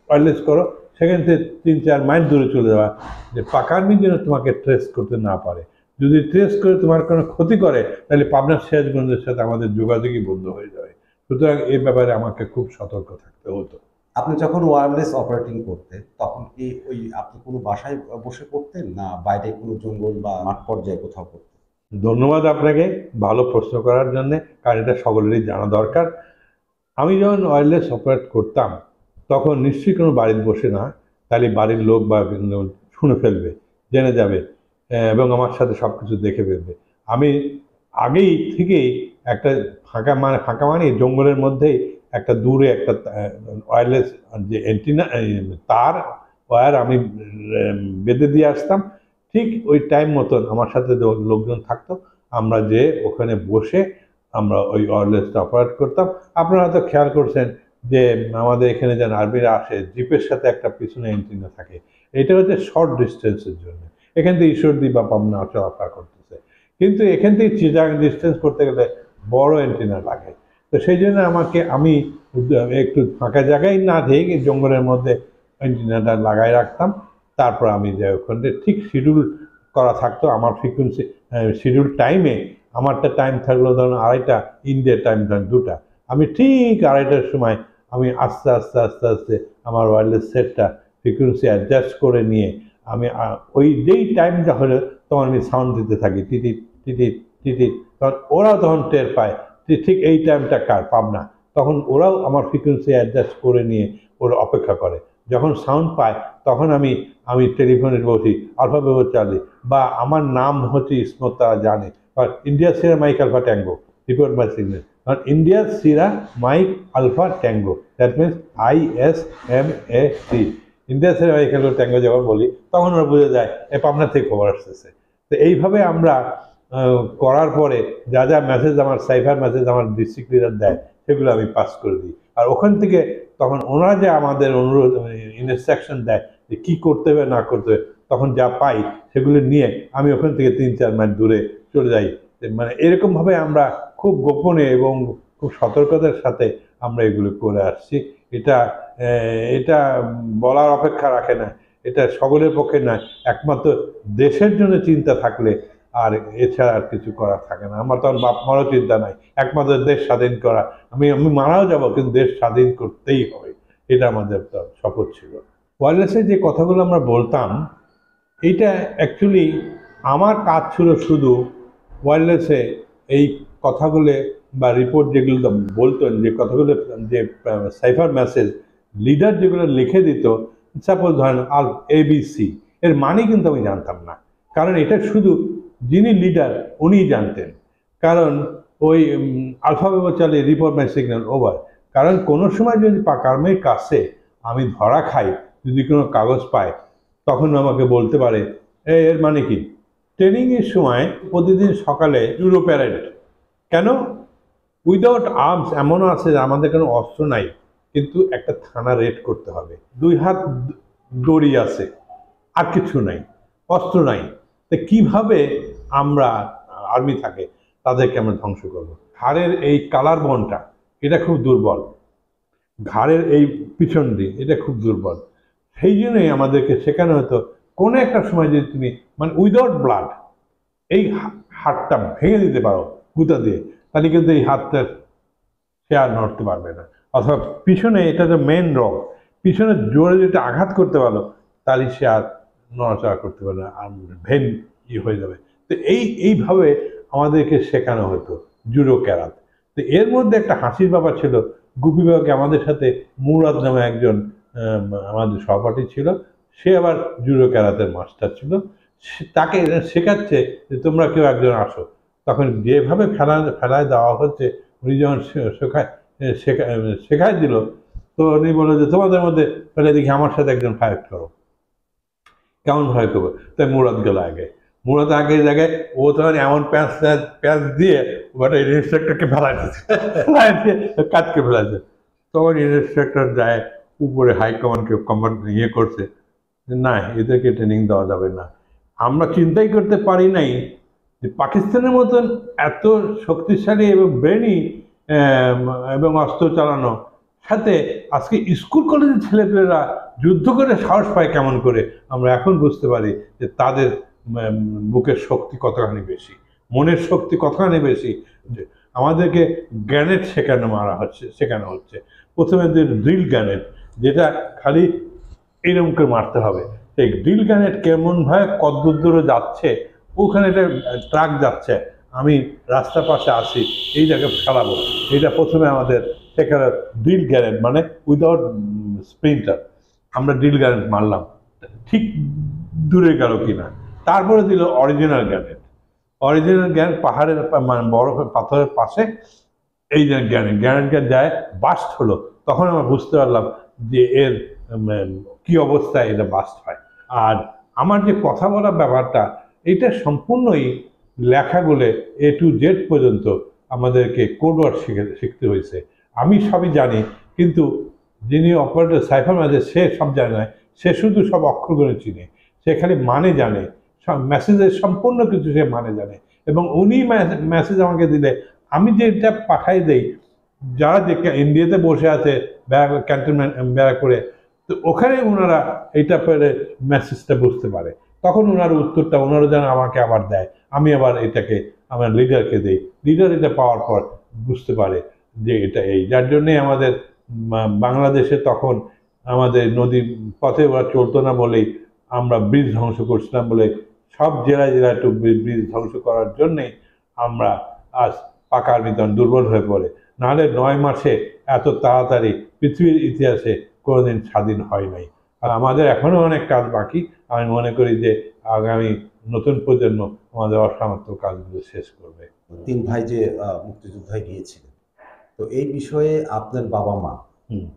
Speaker 3: ওয়্যারলেস করো সেখান থেকে 3-4 মাইল দূরে চলে যাওয়া, যে পাকার্মি যেন তোমাকে ট্রেস করতে না পারে। যদি ট্রেস করে তোমার কোনো ক্ষতি করে তাহলে পাবনার সিরাজগঞ্জের সাথে আমাদের যোগাযোগই বন্ধ হয়ে যাবে। সুতরাং এই ব্যাপারে আমাকে খুব সতর্ক থাকতে হতো।
Speaker 1: আপনি যখন ওয়্যারলেস অপারেটিং করতেন তখন কি আপনি কোনো বাসায় বসে করতেন, না বাইরে কোনো জঙ্গল বা মাঠ পর্যায়ে কোথাও করতেন?
Speaker 3: ধন্যবাদ আপনাকে ভালো প্রশ্ন করার জন্যে, কারণ এটা সকলেরই জানা দরকার। আমি যখন ওয়্যারলেস অপারেট করতাম তখন নিশ্চয়ই কোনো বাড়িতে বসে না, তাহলে বাড়ির লোক বা শুনে ফেলবে, জেনে যাবে, এবং আমার সাথে সব কিছু দেখে ফেলবে। আমি আগেই থেকেই একটা ফাঁকা মানে জঙ্গলের মধ্যেই একটা দূরে একটা ওয়্যারলেস যে এন্টিনা তার ওয়্যার আমি বেঁধে দিয়ে আসতাম। ঠিক ওই টাইম মতন আমার সাথে লোকজন থাকতো, আমরা যে ওখানে বসে আমরা ওই ওয়্যারলেসটা অপারেট করতাম। আপনারা হয়তো খেয়াল করছেন যে আমাদের এখানে যেন আর্মিরা আসে, জিপের সাথে একটা পিছনে এন্টিনা থাকে, এটা হচ্ছে শর্ট ডিস্টেন্সের জন্য। এখান থেকে ঈশ্বরদী বা পাবনা চলাফেরা করতেছে, কিন্তু এখান থেকে চিটাগাং ডিস্টেন্স করতে গেলে বড় এন্টিনা লাগে। তো সেই জন্য আমি একটু ফাঁকা জায়গায় না থেকে জঙ্গলের মধ্যে এন্টিনাটা লাগাই রাখতাম। তারপর আমি যে ওখানে ঠিক শিডিউল করা থাকতো আমার ফ্রিকুয়েন্সি, শিডিউল টাইমে আমারটা টাইম থাকলো ধরুন 2:30, ইন্ডিয়ার টাইম ধরেন 2টা, আমি ঠিক 2:30টার সময় আমি আস্তে আস্তে আস্তে আস্তে আমার ওয়্যারলেস সেটটা ফ্রিকুয়েন্সি অ্যাডজাস্ট করে নিয়ে আমি ওই যেই টাইমটা হলো তখন আমি সাউন্ড দিতে থাকি, টিটিট টিটিট টিটিট, তখন ওরাও তখন টের পায় যে ঠিক এই টাইমটা কার পাবনা, তখন ওরাও আমার ফ্রিকুয়েন্সি অ্যাডজাস্ট করে নিয়ে ওরা অপেক্ষা করে। যখন সাউন্ড পায় তখন আমি টেলিফোনে বসি, আলফা বেবো চার্লি, বা আমার নাম হচ্ছে ইসমত, তারা জানে, India sierra mike alpha tango, report by signal, কারণ India sierra mike alpha tango, that means ISMAT, India sierra mike alpha tango যখন বলি তখন ওরা বুঝে যায় এ পাবনা থেকে খবর আসতেছে। তো এইভাবে আমরা করার পরে যা যা মেসেজ আমার সাইফার মেসেজ আমার ডিস্ট্রিক্ট লিডার দেয় সেগুলো আমি পাস করে দিই, আর ওখান থেকে তখন ওনারা যে আমাদের অনুরোধ ইনস্ট্রাকশন দেয় যে কী করতে হবে না করতে হবে, তখন যা পাই সেগুলো নিয়ে আমি ওখান থেকে 3-4 মাইল দূরে চলে যাই। মানে এরকমভাবে আমরা খুব গোপনে এবং খুব সতর্কতার সাথে আমরা এগুলো করে আসছি। এটা বলার অপেক্ষা রাখে না, এটা সকলের পক্ষে নয়, একমাত্র দেশের জন্য চিন্তা থাকলে আর এছাড়া আর কিছু করার থাকে না। আমার তখন বাপ মারও চিন্তা নাই, একমাত্র দেশ স্বাধীন করা, আমি মারাও যাবো কিন্তু দেশ স্বাধীন করতেই হবে, এটা আমাদের শপথ ছিল। ওয়্যারলেসে যে কথাগুলো আমরা বলতাম, এইটা অ্যাকচুয়ালি আমার কাজ ছিল শুধু ওয়্যারলেসে এই কথাগুলো বা রিপোর্ট যেগুলো বলতেন, যে কথাগুলো, যে সাইফার মেসেজ লিডার যেগুলো লিখে দিত, সাপোজ ধরেন ABC, এর মানে কিন্তু আমি জানতাম না, কারণ এটা শুধু যিনি লিডার উনিই জানতেন। কারণ ওই alpha bravo charlie, report by signal, over. কারণ কোনো সময় যদি পাকার্মের কাছে আমি ধরা খাই, যদি কোনো কাগজ পায় তখন আমাকে বলতে পারে এর মানে কি। ট্রেনিংয়ের সময় প্রতিদিন সকালে ইউরো প্যারেড কেন? উইদাউট আর্মস এমনও আছে যে আমাদের কোনো অস্ত্র নাই, কিন্তু একটা থানা রেড করতে হবে, 2 হাত দড়ি আছে, আর কিছু নাই, অস্ত্র নাই। তো কিভাবে আমরা আর্মি থাকে তাদেরকে আমরা ধ্বংস করব? ঘাড়ের এই কালার বনটা এটা খুব দুর্বল, ঘাড়ের এই পিছন দিক এটা খুব দুর্বল। সেই জন্যই আমাদেরকে শেখানো হতো কোনো একটা সময় যদি তুমি মানে উইদাউট ব্লাড এই হাতটা ভেঙে দিতে পারো গুঁতা দিয়ে, তাহলে কিন্তু এই হাতটা সে আর নড়তে পারবে না। অথবা পিছনে, এটা তো মেন রগ, পিছনে জোরে যেটা আঘাত করতে পারো তাহলে সে আর নড়াচড়া করতে পারবে না, আর ভেন হয়ে যাবে। তো এইভাবে আমাদেরকে শেখানো হতো জুডো ক্যারাত। তো এর মধ্যে একটা হাসির ব্যাপার ছিল, গুপি বাবাকে আমাদের সাথে মুরাদ নামে একজন আমাদের সহপাঠী ছিল, সে আবার জুডো ক্যারাতের মাস্টার ছিল। তাকে শেখাচ্ছে যে তোমরা কেউ একজন আসো। তখন যেভাবে ফেলায় দেওয়া হচ্ছে, উনি যখন শেখায় দিল, তো উনি বললো যে তোমাদের মধ্যে ফেলে দেখি, আমার সাথে একজন ফাইট করো। কেমন ভয় করবো? তাই মুরাদ গেল আগে। মুরাদ আগে জায়গায় ও তখন এমন প্যাঁচ দিয়ে ওটা ইনস্ট্রাক্টরকে ফেলাই দিচ্ছে, কাজকে ফেলাচ্ছে। তখন ইনস্ট্রাক্টর যায় উপরে হাইকমান্ডকে করছে যে না, এদেরকে ট্রেনিং দেওয়া যাবে না। আমরা চিন্তাই করতে পারি নাই যে পাকিস্তানের মতন এত শক্তিশালী এবং ব্রেনি এবং অস্ত্র চালানো সাথে আজকে স্কুল কলেজের ছেলেপেলেরা যুদ্ধ করে সাহস পায় কেমন করে, আমরা এখন বুঝতে পারি যে তাদের বুকের শক্তি কতখানি বেশি, মনের শক্তি কতখানি বেশি। আমাদেরকে গ্রেনেড শেখানো হচ্ছে। প্রথমে ড্রিল গ্রেনেড, যেটা খালি এরকম করে মারতে হবে। এই ড্রিল গ্রেনেড কেমনভাবে কতদূর দূরে যাচ্ছে, ওখানে একটা ট্রাক যাচ্ছে, আমি রাস্তার পাশে আসি, এই জায়গায় ফেলাবো, এটা প্রথমে আমাদের সেখানে ড্রিল গ্রেনেড মানে উইদাউট স্প্রিন্টার আমরা ড্রিল গ্রেনেড মারলাম, ঠিক দূরে গেল কিনা। তারপরে দিল অরিজিনাল গ্রেনেড। অরিজিনাল গ্রেনেড পাহাড়ের মানে বরফ পাথরের পাশে এই যে গ্রেনেডটা যায় বাস্ট হলো, তখন আমরা বুঝতে পারলাম যে এর কি অবস্থায় এটা বাস্ট হয়। আর আমার যে কথা বলার ব্যাপারটা, এটা সম্পূর্ণই লেখাগুলো A to Z পর্যন্ত আমাদেরকে কোড ওয়ার্ড শিখতে হয়েছে। আমি সবই জানি, কিন্তু যিনি অপারেটর সাইফার মাঝে সে সব জানে না, সে শুধু সব অক্ষরগুলো চিনে, সে খালি মানে জানে, সব মেসেজের সম্পূর্ণ কিছু সে মানে জানে। এবং উনি মেসেজ আমাকে দিলে আমি যেটা পাঠাই দেই, যারা যে ইন্ডিয়াতে বসে আছে ক্যান্টনমেন্ট ব্যারাকপুরে, তো ওখানে ওনারা এইটা পেলে মেসেজটা বুঝতে পারে, তখন ওনার উত্তরটা ওনারা যেন আমাকে আবার দেয়, আমি আবার এটাকে আমার লিডারকে দিই, লিডার এটা পাওয়ার পর বুঝতে পারে যে এটা এই। যার জন্যে আমাদের বাংলাদেশে তখন আমাদের নদী পথে ওরা চলতো না বলেই আমরা ব্রিজ ধ্বংস করছিলাম বলে, সব জেলায় জেলায় একটু ব্রিজ ধ্বংস করার জন্যে আমরা আজ পাকার বিতরণ দুর্বল হয়ে পড়ে। নাহলে 9 মাসে এত তাড়াতাড়ি পৃথিবীর ইতিহাসে কোনোদিন স্বাধীন হয় নাই। আর আমাদের এখনো অনেক কাজ বাকি। আমি মনে করি যে আগামী নতুন প্রজন্ম আমাদের অসমাপ্ত কাজগুলো শেষ করবে।
Speaker 1: 3 ভাই যে মুক্তিযোদ্ধায় গিয়েছিলেন, তো এই বিষয়ে আপনার বাবা মা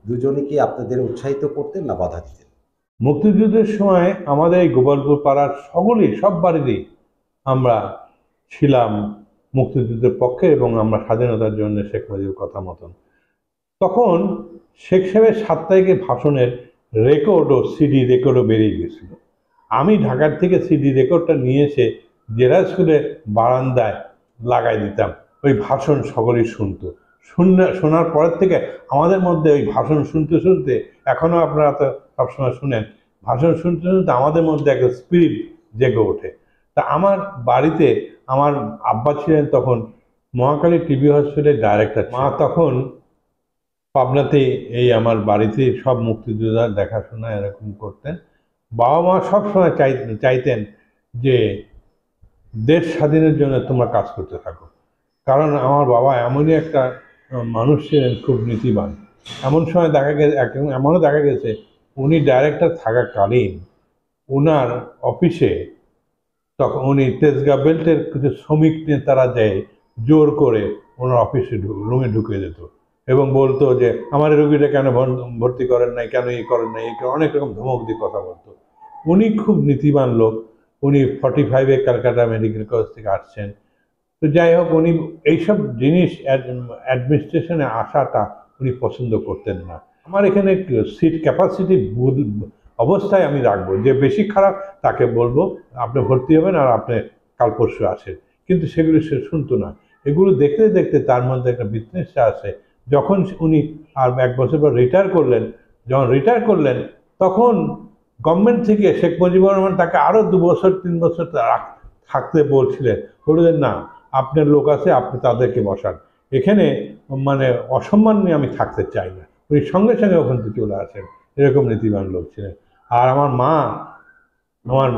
Speaker 1: দুজনে কি আপনাদের উৎসাহিত করতেন না বাধা দিতেন?
Speaker 3: মুক্তিযুদ্ধের সময় আমাদের এই গোপালপুর পাড়ার সকলেই, সব বাড়িতেই আমরা ছিলাম মুক্তিযুদ্ধের পক্ষে, এবং আমরা স্বাধীনতার জন্য শেখ মুজিবের কথা মতন। তখন শেখ সাহেবের 7 তারিখে ভাষণের রেকর্ডও সিডি রেকর্ডও বেরিয়ে গেছিল। আমি ঢাকার থেকে সিডি রেকর্ডটা নিয়ে এসে জেলা স্কুলে বারান্দায় লাগাই দিতাম, ওই ভাষণ সকলেই শুনতো। শোনার পরের থেকে আমাদের মধ্যে ওই ভাষণ শুনতে শুনতে, এখনও আপনারা তো সবসময় শুনেন, ভাষণ শুনতে শুনতে আমাদের মধ্যে একটা স্পিরিট জেগে ওঠে। তা আমার বাড়িতে আমার আব্বা ছিলেন তখন মহাকালী টিভি হসপিটালের ডাইরেক্টর, মা তখন পাবনাতে এই আমার বাড়িতে সব মুক্তিযোদ্ধা দেখাশোনা এরকম করতেন। বাবা মা সবসময় চাইতেন যে দেশ স্বাধীনের জন্য তোমরা কাজ করতে থাকো, কারণ আমার বাবা এমনই একটা মানুষ ছিলেন, খুব নীতিবান। এমন সময় এমনও দেখা গেছে উনি ডাইরেক্টর থাকাকালীন ওনার অফিসে তখন উনি তেজগাঁ বেল্টের কিছু শ্রমিক নেতারা দেয় জোর করে ওনার অফিসে রুমে ঢুকে যেত এবং বলতো যে আমার রোগীটা কেন ভর্তি করেন নাই, কেন করেন নাই, অনেক রকম ধমক দিয়ে কথা বলতো। উনি খুব নীতিবান লোক। উনি 45-এ ক্যালকাটা মেডিকেল কলেজ থেকে আসছেন। তো যাই হোক, উনি এইসব জিনিস অ্যাডমিনিস্ট্রেশনে আসাটা উনি পছন্দ করতেন না। আমার এখানে সিট ক্যাপাসিটি অবস্থায় আমি রাখবো, যে বেশি খারাপ তাকে বলবো আপনি ভর্তি হবেন আর আপনি কাল পরশু আসেন, কিন্তু সেগুলো সে শুনতো না। এগুলো দেখতে দেখতে তার মধ্যে একটা বিতৃষ্ণা আসে। যখন উনি আর 1 বছর পর রিটায়ার করলেন, যখন রিটায়ার করলেন তখন গভর্নমেন্ট থেকে শেখ মুজিবুর রহমান তাকে আরো 2 বছর 3 বছর থাকতে বলছিলেন, বললেন না আপনার লোক আছে আপনি তাদেরকে বসান, এখানে মানে অসম্মান নিয়ে আমি থাকতে চাই না। উনি সঙ্গে সঙ্গে ওখান থেকে চলে আসেন, এরকম নীতিবান লোক ছিলেন। আর আমার মা আমার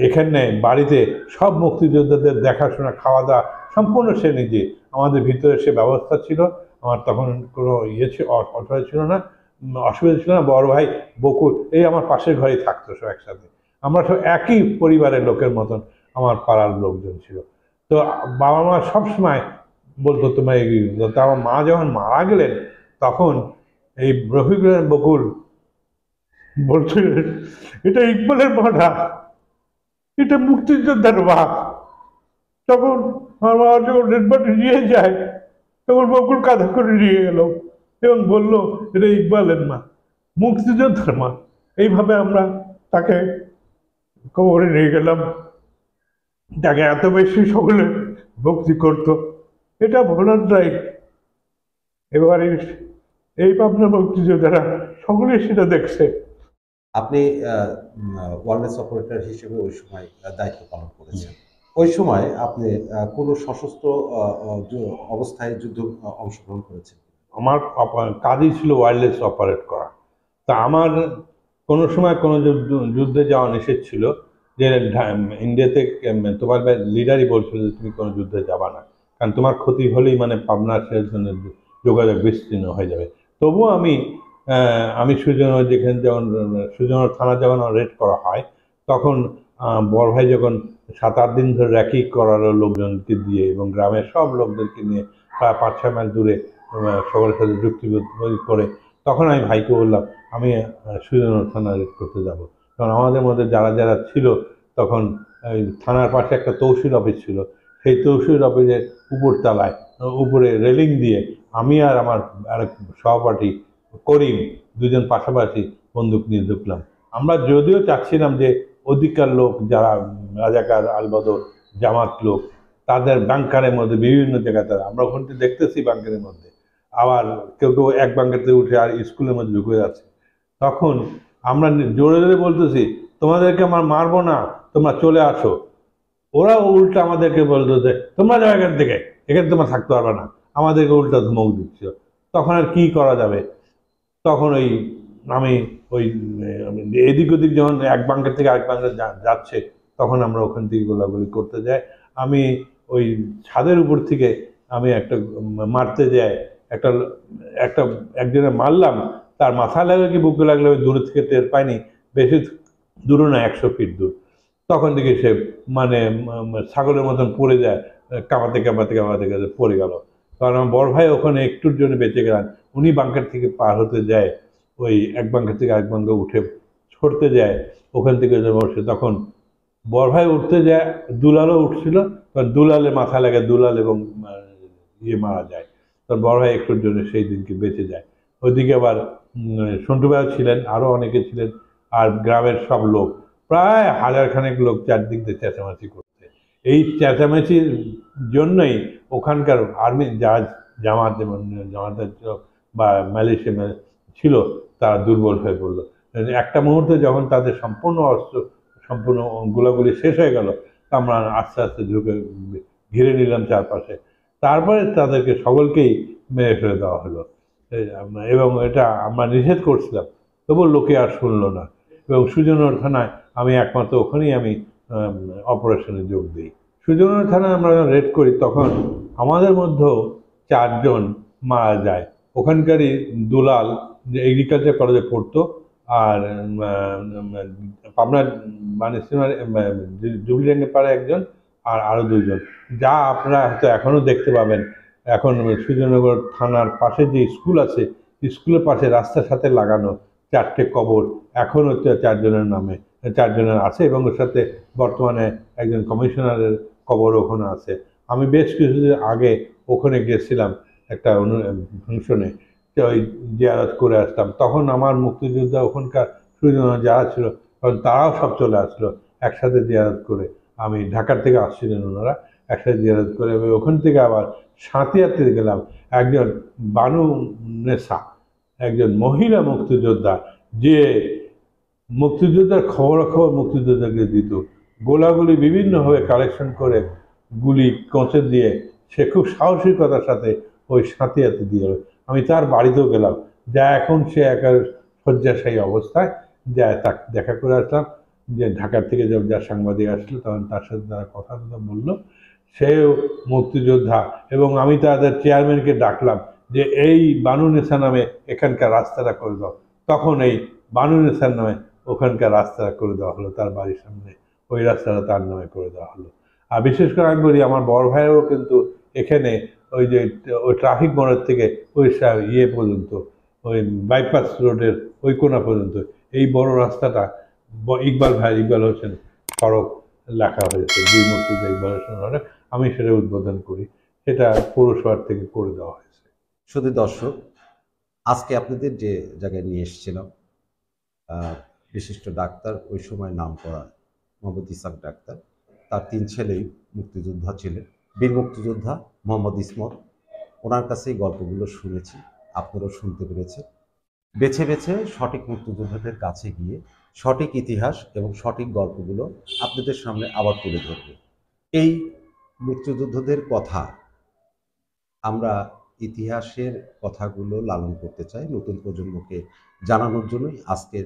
Speaker 3: এখানে বাড়িতে সব মুক্তিযোদ্ধাদের দেখাশোনা খাওয়া দাওয়া সম্পূর্ণ সে নিজে, আমাদের ভিতরে সে ব্যবস্থা ছিল। আমার তখন কোনো অসুবিধা ছিল না, অসুবিধা ছিল না। বড় ভাই বকুল এই আমার পাশের ঘরেই থাকতো, সব একসাথে, আমরা সব একই পরিবারের লোকের মতন আমার পাড়ার লোকজন ছিল। তো বাবা মা সবসময় বলতো তোমার এগিয়ে, তো আমার মা যখন মারা গেলেন তখন এই রফিকুল বকুল বলছিলেন এটা ইকবালের মাঠা, এটা মুক্তিযোদ্ধার বাপ। তখন আমার মা যখন ডেডবডি নিয়ে যায় তখন বকুল কাঁধে করে নিয়ে গেল এবং বলল এটা ইকবালের মা, মুক্তিযোদ্ধার মা। এইভাবে আমরা তাকে কবরে নিয়ে গেলাম। তাকে এত বেশি সকলে ভক্তি করতো, এটা ভোলার নাই। এবারে এই পাবনা মুক্তিযোদ্ধারা সকলে সেটা দেখছে।
Speaker 1: আপনি ওয়্যারলেস অপারেটর হিসেবে ওই সময় দায়িত্ব পালন করেছেন। ওই সময় আপনি কোনো সশস্ত্র অবস্থায় যুদ্ধ অংশগ্রহণ করেছেন?
Speaker 3: আমার কাজই ছিল ওয়্যারলেস অপারেট করা। তা আমার কোনো সময় কোনো যুদ্ধে যাওয়া নিষেধ ছিল, যে ইন্ডিয়াতে তোমার লিডারই বলছিল যে তুমি কোনো যুদ্ধে যাবা না, কারণ তোমার ক্ষতি হলেই মানে পাবনার জন্য যোগাযোগ বিচ্ছিন্ন হয়ে যাবে। তবুও আমি সুজনের যেখানে যখন সুজনের থানা যখন রেড করা হয় তখন বড় ভাই যখন 7-8 দিন ধরে র্যাকি করালো লোকজনকে দিয়ে এবং গ্রামের সব লোকদেরকে নিয়ে প্রায় 5-6 মাইল দূরে সকলের সাথে যুক্তিবোধ করে, তখন আমি ভাইকে বললাম আমি সুজনের থানা রেড করতে যাব। কারণ আমাদের মধ্যে যারা যারা ছিল তখন ওই থানার পাশে একটা তহসিল অফিস ছিল, সেই তহসিল অফিসের উপরতলায় উপরে রেলিং দিয়ে আমি আর আমার আরেক সহপাঠী করিম দুজন পাশাপাশি বন্দুক নিয়ে ঢুকলাম। আমরা যদিও চাচ্ছিলাম যে অধিকার লোক যারা রাজাকার আলবদর জামাত লোক তাদের বাংকারের মধ্যে বিভিন্ন জায়গায়, তারা আমরা ওখান থেকে দেখতেছি বাংকারের মধ্যে, আবার কেউ কেউ এক বাংকারতে উঠে আর স্কুলের মধ্যে ঢুকে যাচ্ছে। তখন আমরা জোরে জোরে বলতেছি তোমাদেরকে আমার মারবো না, তোমরা চলে আসো। ওরা উল্টা আমাদেরকে বলতো যে তোমরা যাও এখান থেকে, এখানে তোমরা থাকতে পারবে না, আমাদেরকে উল্টা ধমক দিচ্ছিল। তখন আর কি করা যাবে, তখন আমি ওই এদিক ওদিক যখন এক বাংকার থেকে আরেক বাংকার যাচ্ছে তখন আমরা ওখান থেকে গোলাগুলি করতে যাই। আমি ওই ছাদের উপর থেকে আমি একটা মারতে যাই, একটা একটা একজনে মারলাম, তার মাথা লাগলে কি বুকে লাগলে ওই দূর থেকে টের পাইনি, বেশি দূরে না 100 ফিট দূর। তখন থেকে সে মানে ছাগলের মতন পড়ে যায়, কাঁপাতে কাঁপাতে কাঁপাতে কাঁপাতে পড়ে গেল। কারণ আমার বড় ভাই ওখানে একটুর জন্য বেঁচে গেলেন, উনি বাংকার থেকে পার হতে যায়, ওই এক বাংকার থেকে আরেক বাংকার উঠে ছড়তে যায়, ওখান থেকে বসে তখন বড় ভাই উঠতে যায়, দুলালও উঠছিল, তখন দুলালে মাথা লাগে, দুলাল এবং মারা যায়। তখন বড় ভাই একটুর জন্য সেই দিনকে বেঁচে যায়। ওইদিকে আবার সন্টু ভাইও ছিলেন, আরও অনেকে ছিলেন, আর গ্রামের সব লোক প্রায় 1000 খানেক লোক চারদিক দিয়ে চেঁচামেচি করছে। এই চেঁচামেচির জন্যই ওখানকার আর্মি জামাত জামাতের বা মালয়েশিয়া ছিল তারা দুর্বল হয়ে পড়লো। একটা মুহূর্তে যখন তাদের সম্পূর্ণ গোলাগুলি শেষ হয়ে গেল, আমরা আস্তে আস্তে ঢুকে ঘিরে নিলাম চারপাশে, তারপরে তাদেরকে সকলকেই মেরে ফেলে দেওয়া হলো। এবং এটা আমরা নিষেধ করছিলাম, তবুও লোকে আর শুনলো না। এবং সুজনের থানায় আমি একমাত্র ওখানেই আমি অপারেশনে যোগ দিই। সুজনের থানায় আমরা রেড করি তখন আমাদের মধ্যেও 4 জন মারা যায়। ওখানকারই দুলাল যে এগ্রিকালচার কলেজে পড়তো, আর পাবনার মানে জুবলিডাঙ্গের পাড়ে একজন, আর আরও 2 জন, যা আপনারা হয়তো এখনও দেখতে পাবেন। এখন সুজনগর থানার পাশে যে স্কুল আছে, স্কুলের পাশে রাস্তার সাথে লাগানো 4টে কবর এখনও 4 জনের নামে 4 জনের আছে, এবং ওর সাথে বর্তমানে একজন কমিশনারের কবর ওখানে আছে। আমি বেশ কিছুদিন আগে ওখানে গেছিলাম একটা ফাংশনে, ওই জিয়ারত করে আসলাম। তখন আমার মুক্তিযোদ্ধা ওখানকার সুবিধাজনক যারা ছিল তখন তারাও সব চলে আসলো একসাথে জিয়ারত করে। আমি ঢাকার থেকে আসছিলেন ওনারা, একসাথে জিয়ারত করে। আমি ওখান থেকে আবার সাঁতিয়াতে গেলাম। একজন বানু নেসা, একজন মহিলা মুক্তিযোদ্ধা, যে মুক্তিযোদ্ধার খবরাখবর মুক্তিযোদ্ধাকে দিত, গোলাগুলি বিভিন্নভাবে কালেকশন করে গুলি কঁচে দিয়ে সে খুব সাহসিকতার সাথে ওই সাঁতিয়াতে দিয়ে এলো। আমি তার বাড়িতেও গেলাম, যা এখন সে একার শয্যাশায়ী অবস্থায়, যা তাকে দেখা করে আসলাম। যে ঢাকার থেকে যখন যা সাংবাদিক আসলো তখন তার সাথে তারা কথা বললো, সেও মুক্তিযোদ্ধা। এবং আমি তাদের চেয়ারম্যানকে ডাকলাম যে এই বানু নেসা নামে এখানকার রাস্তাটা করে দাও। তখন এই বানু নেসার নামে ওখানকার রাস্তাটা করে দেওয়া হলো, তার বাড়ির সামনে ওই রাস্তাটা তার নামে করে দেওয়া হলো। আর বিশেষ করে আমি বলি, আমার বড় ভাইও কিন্তু এখানে ওই যে ওই ট্রাফিক মোড়ের থেকে ওই ইয়ে পর্যন্ত, ওই বাইপাস রোডের ওই কোনা পর্যন্ত এই বড় রাস্তাটা ইকবাল ভাই, ইকবাল হোসেন সড়ক লেখা হয়েছে, দুই মুক্তিযোদ্ধা ইকবাল হোসেন সড়ক। আমি সেটা উদ্বোধন করি, সেটা পৌরসভার থেকে করে দেওয়া হয়েছে।
Speaker 1: শুধু দর্শক, আজকে আপনাদের যে জায়গায় নিয়ে এসেছিলাম, বিশিষ্ট ডাক্তার, ওই সময় নাম করা মোহাম্মদ ইসাক ডাক্তার, তার 3 ছেলেই মুক্তিযোদ্ধা ছিলেন। বীর মুক্তিযোদ্ধা মোহাম্মদ ইসমত, ওনার কাছেই গল্পগুলো শুনেছি, আপনারাও শুনতে পেরেছেন। বেছে বেছে সঠিক মুক্তিযোদ্ধাদের কাছে গিয়ে সঠিক ইতিহাস এবং সঠিক গল্পগুলো আপনাদের সামনে আবার তুলে ধরব। এই মুক্তিযোদ্ধাদের কথা, আমরা ইতিহাসের কথাগুলো লালন করতে চাই, নতুন প্রজন্মকে জানানোর জন্যই আজকের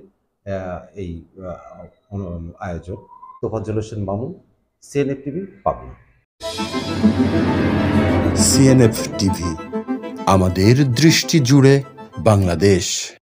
Speaker 1: এই আয়োজন। Tofazzal Hossain Mamun, CNF TV, Pabna.
Speaker 4: CNF TV, আমাদের দৃষ্টি জুড়ে বাংলাদেশ।